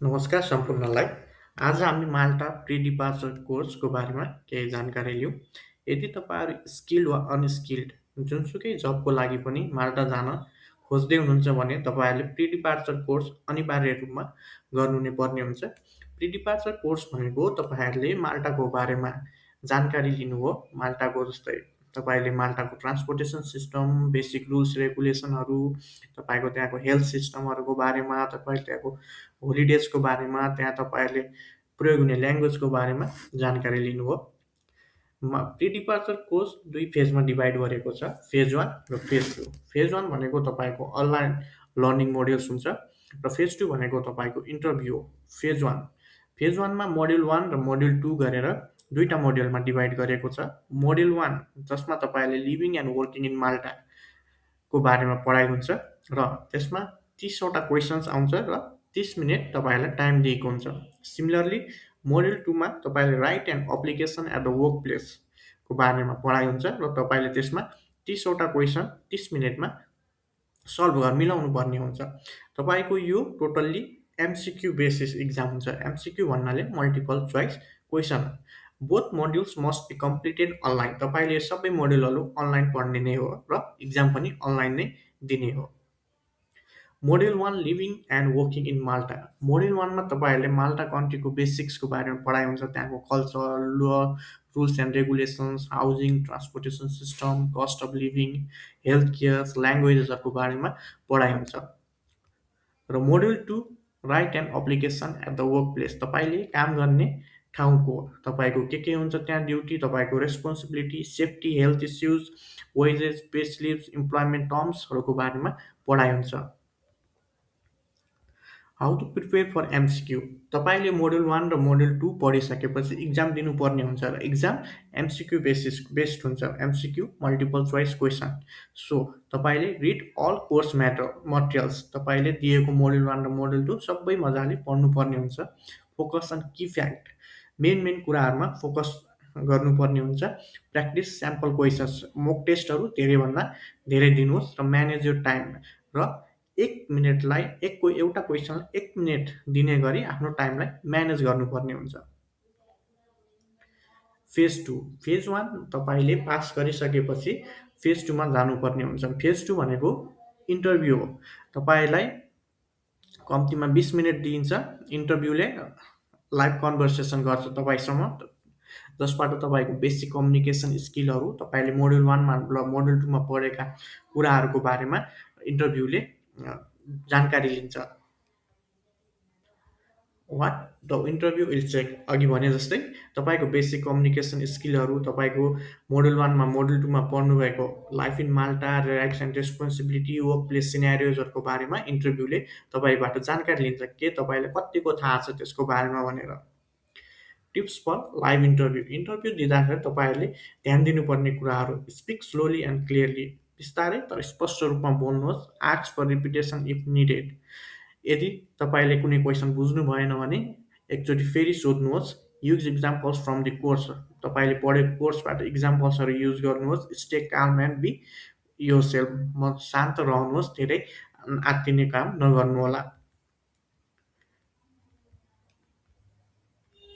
नमस्कार सम्पूर्णलाई। आज हामी माल्टा प्री डिपार्चर कोर्सको बारेमा केही जानकारी लियौँ। यदि तपाईँहरू स्किल्ड वा अनस्किल्ड जुनसुकै जबको लागि पनि माल्टा जान खोज्दै हुनुहुन्छ भने तपाईँहरूले प्री डिपार्चर कोर्स अनिवार्य रूपमा गर्नु नै पर्ने हुन्छ। प्री डिपार्चर कोर्स भनेको तपाईँहरूले माल्टाको बारेमा जानकारी लिनु हो। माल्टाको जस्तै तपाईँले माल्टाको ट्रान्सपोर्टेसन सिस्टम, बेसिक रुल्स रेगुलेसनहरू, तपाईँको त्यहाँको हेल्थ सिस्टमहरूको बारेमा, तपाईँ त्यहाँको होलिडेजको बारेमा, त्यहाँ तपाईँहरूले प्रयोग हुने ल्याङ्ग्वेजको बारेमा जानकारी लिनु हो। प्री डिपार्चर कोर्स 2 फेजमा डिभाइड गरेको छ, फेज 1 र फेज 2। फेज 1 भनेको तपाईँको अनलाइन लर्निङ मोड्युल्स हुन्छ र फेज 2 भनेको तपाईँको इन्टरभ्यू हो। फेज 1 मा मोड्युल 1 र मोड्युल 2 गरेर दुईटा मोड्युलमा डिभाइड गरेको छ। मोड्युल 1 जसमा तपाईँले लिभिङ एन्ड वर्किङ इन माल्टा को बारेमा पढाइ हुन्छ र त्यसमा 30 वटा क्वेसन्स आउँछ र 30 मिनेट तपाईँहरूलाई टाइम दिएको हुन्छ। सिमिलरली मोड्युल 2 मा तपाईँले right and application at the work place को बारेमा पढाइ हुन्छ र तपाईँले त्यसमा 30 वटा क्वेसन 30 मिनेटमा सल्भ मिलाउनु पर्ने हुन्छ। तपाईँको यो टोटल्ली एमसिक्यू बेसिस एक्जाम हुन्छ। एमसिक्यू भन्नाले multiple choice question. Both modules must be completed online. तपाईँले यो सबै मोड्युलहरू अनलाइन पढ्ने नै हो र एक्जाम पनि अनलाइन नै दिने हो। Module 1 living and working in Malta. Module 1 मा तपाईँहरूले माल्टा कन्ट्रीको बेसिक्सको बारेमा पढाइ हुन्छ। त्यहाँको culture, law, rules and regulations, housing, transportation system, cost of living, health care, ल्याङ्ग्वेजेसहरूको बारेमा पढाइ हुन्छ। र module 2 right and application at the work place. तपाईँले काम गर्ने ठाउँको तपाईँको के हुन्छ त्यहाँ ड्युटी, तपाईँको responsibility, safety, health issues, wages, pay slips, employment टर्म्सहरूको बारेमा पढाइ हुन्छ। How to prepare for MCQ. तपाईँले मोड्युल 1 र मोड्युल 2 पढिसकेपछि इक्जाम दिनुपर्ने हुन्छ र इक्जाम एमसिक्यू बेस्ड हुन्छ। MCQ multiple choice question. So तपाईँले रिड अल कोर्स मटेरियल्स। तपाईँले दिएको मोड्युल 1 र मोड्युल 2 सबै मजाले पढ्नुपर्ने हुन्छ। Focus on key fact. Main कुराहरूमा फोकस गर्नुपर्ने हुन्छ। Practice sample questions. मोक टेस्टहरू धेरैभन्दा धेरै दिनुहोस् र म्यानेज यो टाइम र 1 मिनेटलाई एउटा क्वेसनलाई 1 मिनेट दिने गरी आफ्नो टाइमलाई म्यानेज गर्नुपर्ने हुन्छ। फेज 2। फेज 1 तपाईँले पास गरिसकेपछि फेज 2 मा जानुपर्ने हुन्छ। फेज 2 भनेको इन्टरभ्यू हो। तपाईँलाई कम्तीमा 20 मिनेट दिइन्छ। इन्टरभ्यूले लाइभ कन्भर्सेसन गर्छ तपाईँसँग, जसबाट तपाईँको बेसिक कम्युनिकेसन स्किलहरू तपाईँले मोड्युल 1 मा र मोड्युल 2 मा पढेका कुराहरूको बारेमा इन्टरभ्यूले जानकारी लिन्छ। What the interview will check. अघि भने जस्तै तपाईँको बेसिक कम्युनिकेसन स्किलहरू, तपाईँको मोड्युल 1 मा मोड्युल 2 मा पढ्नुभएको life in Malta, rights and responsibility, work place सिनेरियोजहरूको बारेमा इन्टरभ्यूले तपाईँबाट जानकारी लिन्छ, के तपाईँलाई कतिको थाहा छ त्यसको बारेमा भनेर। Tips for live interview. Interview दिँदाखेरि तपाईँहरूले ध्यान दिनुपर्ने कुराहरू: स्पिक स्लोली एन्ड क्लियरली। बिस्तारै तर स्पष्ट रूपमा बोल्नुहोस्। Ask for repetition if needed. यदि तपाईँले कुनै क्वेसन बुझ्नु भएन भने एकचोटि फेरि सोध्नुहोस्। Use examples from the course. तपाईँले पढेको कोर्सबाट इक्जाम्पल्सहरू युज गर्नुहोस्। Stay calm and be yourself. शान्त रहनुहोस्, धेरै आत्तिने काम नगर्नुहोला।